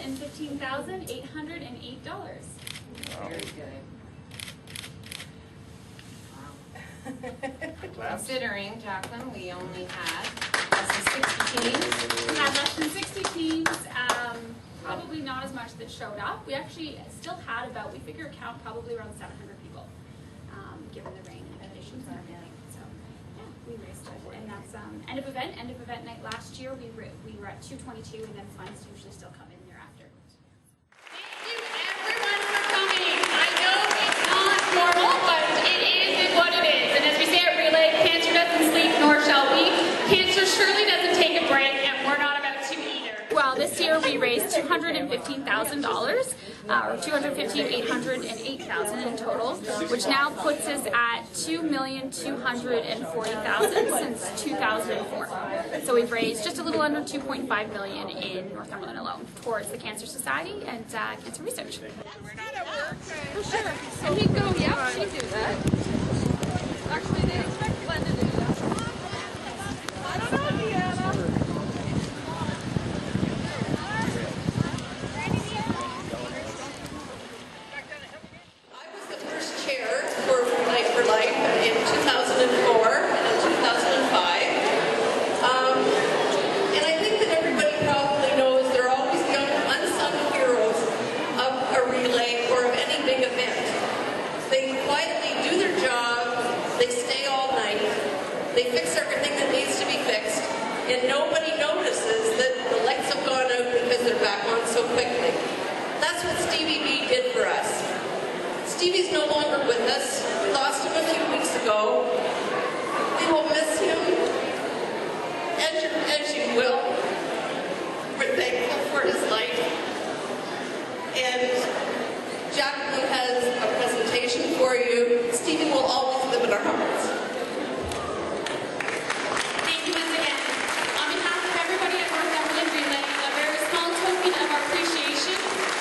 $215,808. Very good. Considering, Jacqueline, we only had less than 60 teams. We had less than 60 teams, probably not as much that showed up. We actually still had about, we figure a count probably around 700 people, given the rain and conditions and everything. So, yeah, we raised it. And that's end of event night last year, we were at 222, and then funds usually still come in thereafter. Thank you everyone for coming. I know it's not normal, but it is what it is. And as we say at Relay, cancer doesn't sleep, nor shall we. Cancer surely doesn't take a break, and we're not about to either. Well, this year we raised $215,000, or $215,808,000 in total, which now puts us at $2,240,000 since 2004. So we've raised just a little under $2.5 million in Northumberland alone towards the Cancer Society and cancer research. We're not at work. For sure. And he'd go, yeah, she'd do that. Actually, they expect Glenda to do that. I don't know, Deanna. I was the first chair for Life for Life in 2004 and in 2005. And I think that everybody probably knows there are always young unsung heroes of a relay or of any big event. They quietly do their job, they stay all night, they fix everything that needs to be fixed, and nobody notices that the lights have gone out because they're back on so quickly. That's what Stevie B did for us. Stevie's no longer with us. We lost him a few weeks ago. We will miss him, as you will. We're thankful for his life. And Jacqueline has a presentation for you. Stevie will always live in our hearts. Thank you once again. On behalf of everybody at Northumberland Relay, a very small token of our appreciation,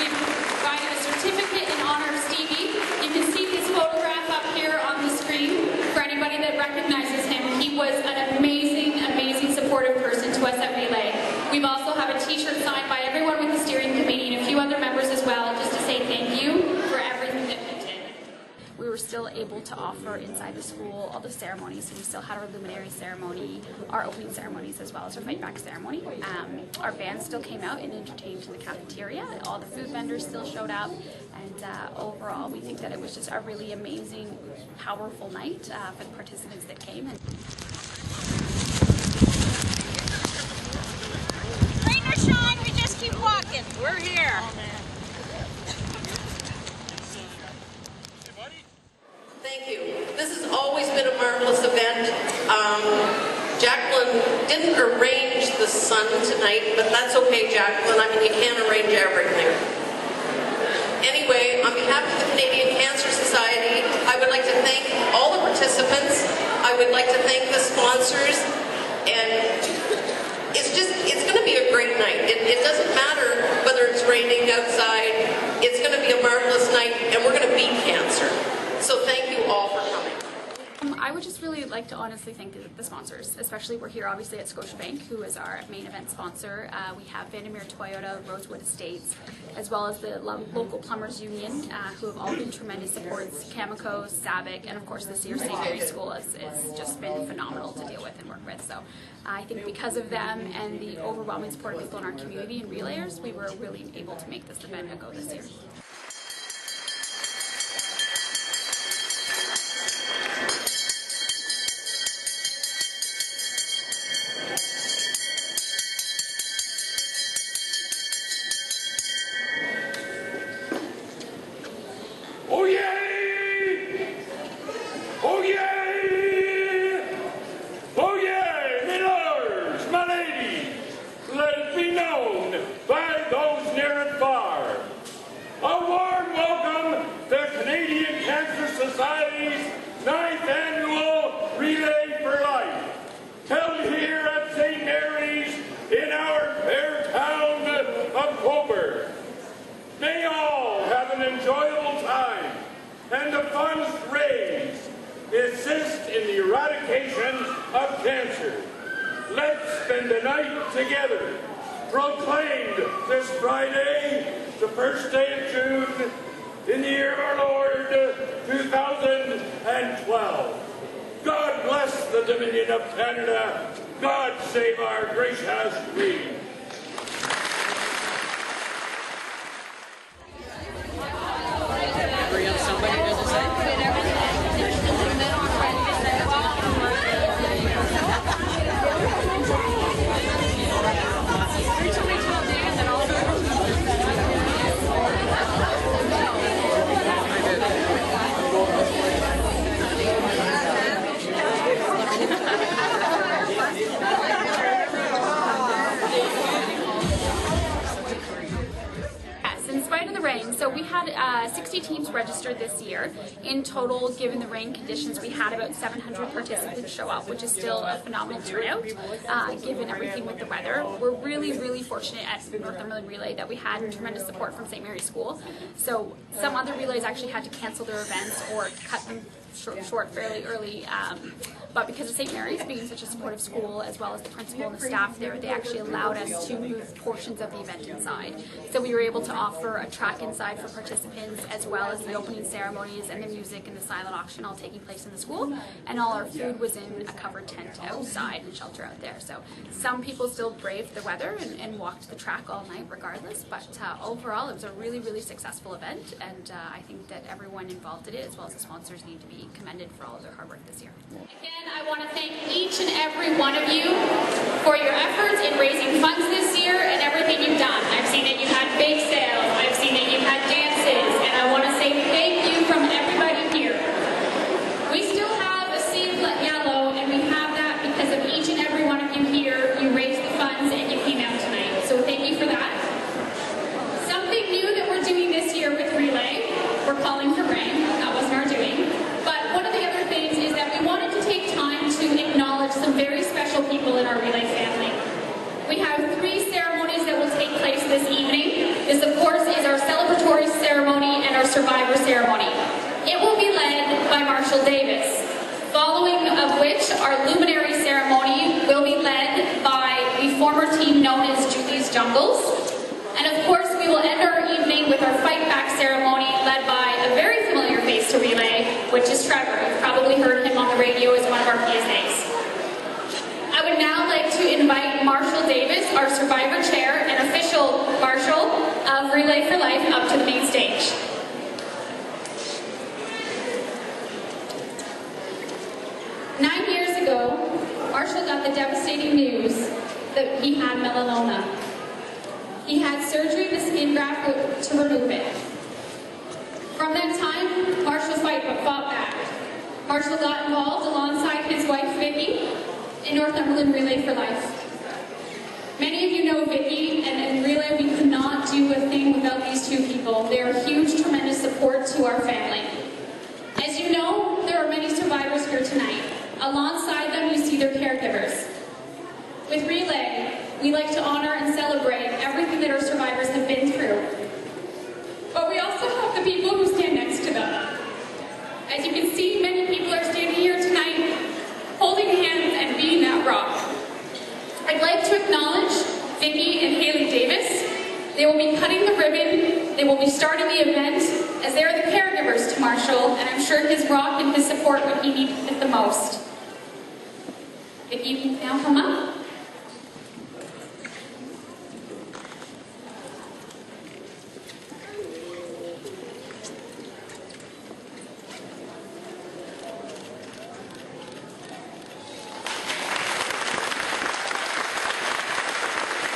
we've provided a certificate in honor of Stevie. You can see his photograph up here on the screen for anybody that recognizes him. He was an amazing, amazing supportive person to us at Relay. We've also have a t-shirt signed by everyone with the steering committee and a few other members as well, just to say thank you for everything that he did. We were still able to offer inside the school all the ceremonies. So we still had our luminary ceremony, our opening ceremonies, as well as our fight back ceremony. Our band still came out and entertained in the cafeteria. All the food vendors still showed up, and overall we think that it was just a really amazing, powerful night for the participants that came. Rain or shine, we just keep walking. We're here. Thank you. This has always been a marvelous event. Jacqueline didn't arrange the sun tonight, but that's okay, Jacqueline. I mean, you can't arrange everything. Anyway, on behalf of the Canadian Cancer Society, I would like to thank all the participants. I would like to thank the sponsors. And it's going to be a great night. It doesn't matter whether it's raining outside. It's going to be a marvelous night, and we're going to beat cancer. So thank you all for coming. I would just really like to honestly thank the sponsors, especially we're here obviously at Scotiabank, who is our main event sponsor. We have Vandermeer Toyota, Rosewood Estates, as well as the local Plumbers Union, who have all been tremendous supports, Cameco, Savic, and of course this year St.Marys School has just been phenomenal to deal with and work with. So I think because of them and the overwhelming support of people in our community and relayers, we were really able to make this event a go this year. Oh yay! Oh yay! Oh yay! My lords, my ladies, let it be known by those near and far. A warm welcome to Canadian Cancer Society's 9th Annual Relay for Life, held here at St.Marys in our fair town of Cobourg. May all have an enjoyable time, and the funds raised assist in the eradication of cancer. Let's spend the night together proclaimed this Friday, the first day of June, in the year of our Lord, 2012. God bless the Dominion of Canada. God save our gracious Queen. So we had 60 teams registered this year. In total, given the rain conditions, we had about 700 participants show up, which is still a phenomenal turnout, given everything with the weather. We're really fortunate at Northumberland Relay that we had tremendous support from St.Marys School. So some other relays actually had to cancel their events or cut them short fairly early, but because of St.Marys being such a supportive school, as well as the principal and the staff there, they actually allowed us to move portions of the event inside. So we were able to offer a track inside for participants, as well as the opening ceremonies and the music and the silent auction all taking place in the school, and all our food was in a covered tent outside and shelter out there. So some people still braved the weather and walked the track all night regardless, but overall it was a really successful event, and I think that everyone involved in it, as well as the sponsors, need to be commended for all of their hard work this year. Again, I want to thank each and every one of you for your efforts in raising funds this year and everything you've done. I've seen that you had bake sales, I've seen that you had dances, and I want to say thank you from everybody here. We still have a seal yellow, and we have that because of each and every one of you here. You raised the funds and you came out tonight, so thank you for that. Something new that we're doing this year with Relay, we're calling for rain. That wasn't our doing. But one of the other things is that we wanted to take time to acknowledge some very special people in our Relay family. We have 3 ceremonies that will take place this evening. This, of course, is our celebratory ceremony and our survivor ceremony. It will be led by Marshall Davis, following of which our luminary ceremony will be led by the former team known as Julie's Jungles. And of course, we will end our evening with our fight back ceremony led by a very familiar face to Relay, which is Trevor. You've probably heard him on the radio as one of our PSAs. I would now like to invite Marshall Davis, our Survivor Chair and official Marshal of Relay for Life, up to the main stage. Nine years ago, Marshall got the devastating news that he had melanoma. He had surgery of the skin graft to remove it. From that time, Marshall fought back. Marshall got involved alongside his wife, Vicki, in Northumberland Relay for Life. Many of you know Vicki, and in Relay we could not do a thing without these 2 people. They are huge, tremendous support to our family. As you know, there are many survivors here tonight. Alongside them, you see their caregivers. With Relay, we like to honor and celebrate everything that our survivors have been through. But we also have the people who stand next to them. As you can see, many people are standing here tonight, holding hands and being that rock. I'd like to acknowledge Vicki and Haley Davis. They will be cutting the ribbon, they will be starting the event, as they are the caregivers to Marshall, and I'm sure his rock and his support when he needs it the most. Vicki, you can now come up.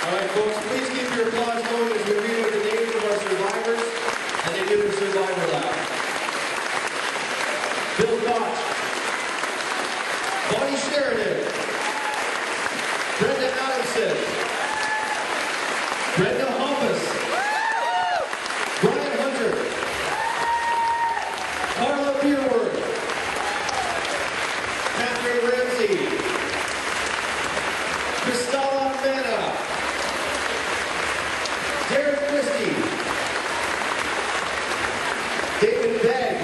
All right, folks, please keep your applause going as we read out the names of our survivors and they give their survivor lap. Bill Koch, Bonnie Sheridan, Brenda Adamson, Brenda Humphus, Brian Hunter, Carla Beerworth, Catherine Ramsey, Cristala Mena, Derek Christie, David Begg,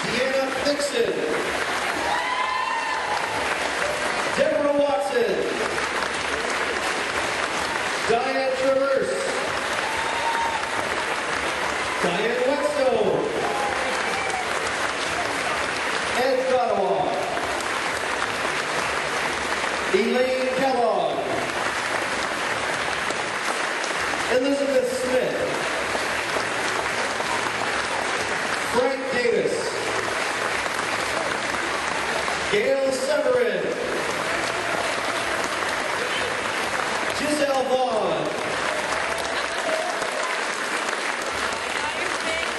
Deanna Fixon, Deborah Watson, Ottawa. Elaine Kellogg. Elizabeth Smith. Frank Davis. Gail Severin. Giselle Vaughn.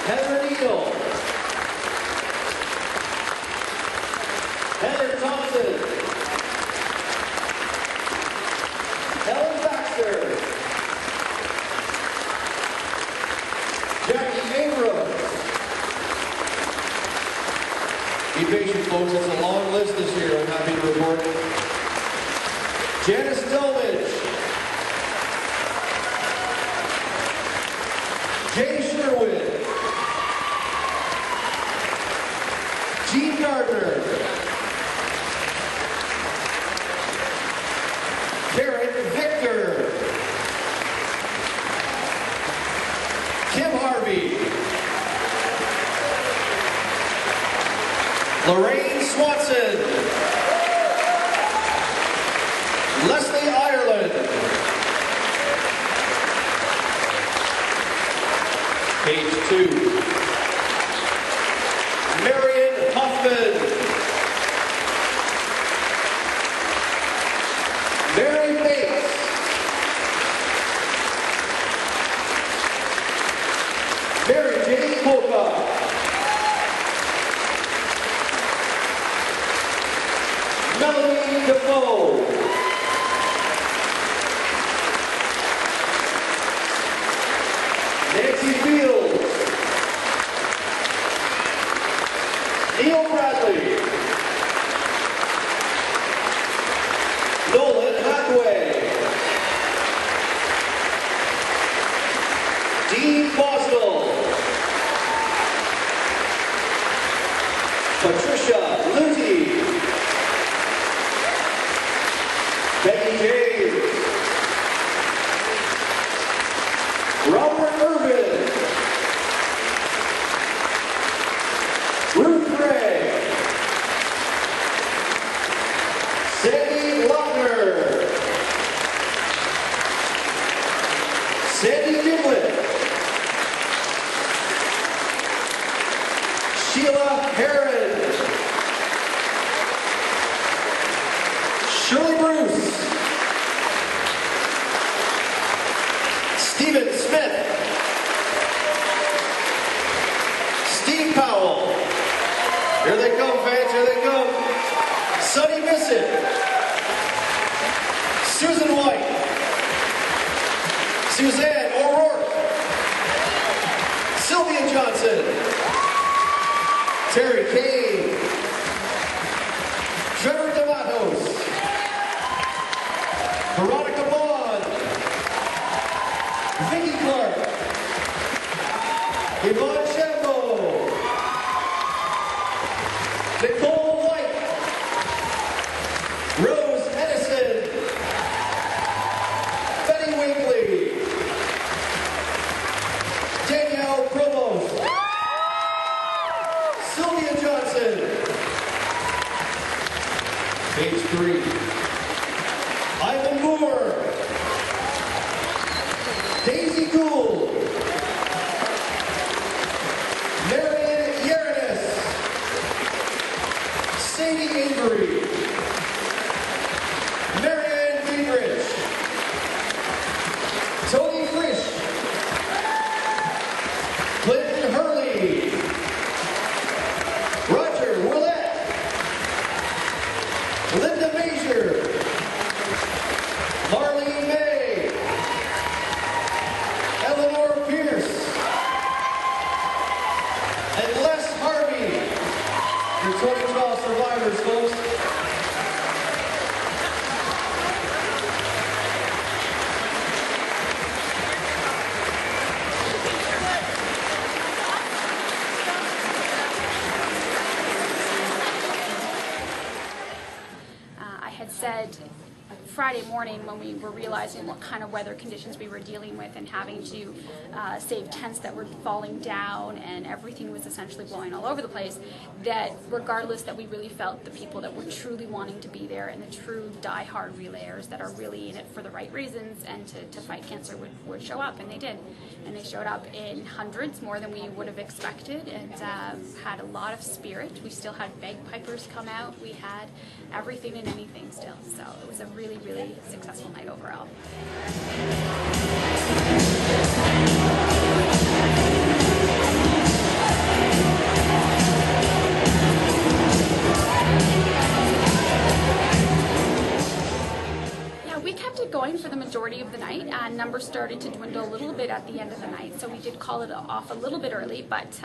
Heather Neal. Heather Thompson. Helen Baxter. Jackie Abrams. Be patient, folks. It's a long list this year, I'm happy to report. Janice Delmage. Jay Sherwood. Gene Gardner. Karen Victor. Kim Harvey. Lorraine Swanson. Leslie Ireland. Page 2. Marion Hoffman. Mary Bates. Mary Jane Pocock. Melanie Defoe. Nancy Fields. Neil Bradley. Nolan Hathaway. Dean Boswell. Patricia Luty. Becky James. Robert Irvin. Ruth Gray. Sandy Lochner. Sandy Gimlet. Sheila Heron. Shirley Bruce. Stephen Smith. Steve Powell. Here they come, fans, here they come. Sonny Bissett. Susan White. Suzanne O'Rourke. Sylvia Johnson. Terry Kane. Trevor DeMattos. Veronica Bond. Vicky Clark. Yvonne Shambo. Nicole White. Rose Edison. Betty Winkley. Danielle Provost. Sylvia Johnson. Page 3. Ivan Moore. Daisy Gould. Marion Yerenis. Sadie Avery. Marianne Gingrich. Tony Frisch. Clinton Hurley. Roger Willett. Linda Major. Marlene May. Eleanor Pierce. And Les Harvey. Your 2012 survivors, folks. I had said Friday morning, when we were realizing what kind of weather conditions we were dealing with and having to save tents that were falling down and everything was essentially blowing all over the place, that regardless, that we really felt the people that were truly wanting to be there and the true die-hard relayers that are really in it for the right reasons and to fight cancer would show up, and they did. And they showed up in hundreds, more than we would have expected, and had a lot of spirit. We still had bagpipers come out. We had everything and anything still. So it was a really, really successful night overall. We kept it going for the majority of the night. Numbers started to dwindle a little bit at the end of the night, so we did call it off a little bit early, but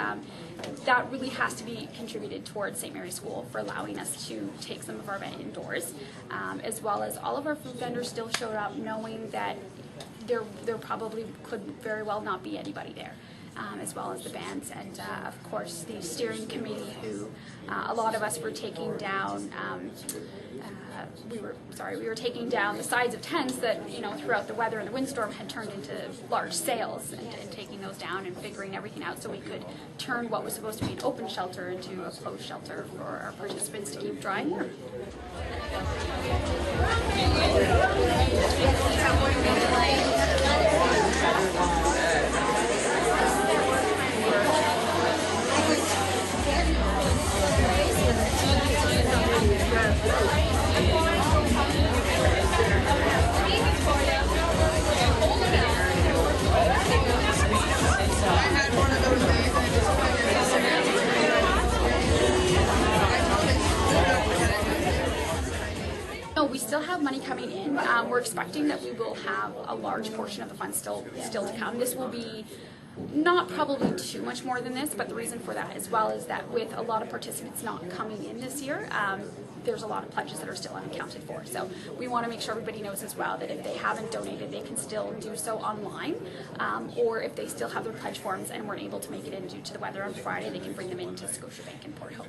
that really has to be contributed towards St. Mary's School for allowing us to take some of our event indoors, as well as all of our food vendors still showed up knowing that there probably could very well not be anybody there. As well as the bands and of course the steering committee, who a lot of us were taking down we were taking down the sides of tents that, you know, throughout the weather and the windstorm had turned into large sails, and taking those down and figuring everything out so we could turn what was supposed to be an open shelter into a closed shelter for our participants to keep dry and warm. We still have money coming in. We're expecting that we will have a large portion of the funds still to come. This will be not probably too much more than this, but the reason for that as well is that with a lot of participants not coming in this year, there's a lot of pledges that are still unaccounted for. So we want to make sure everybody knows as well that if they haven't donated, they can still do so online, or if they still have their pledge forms and weren't able to make it in due to the weather on Friday, they can bring them into Scotiabank in Port Hope.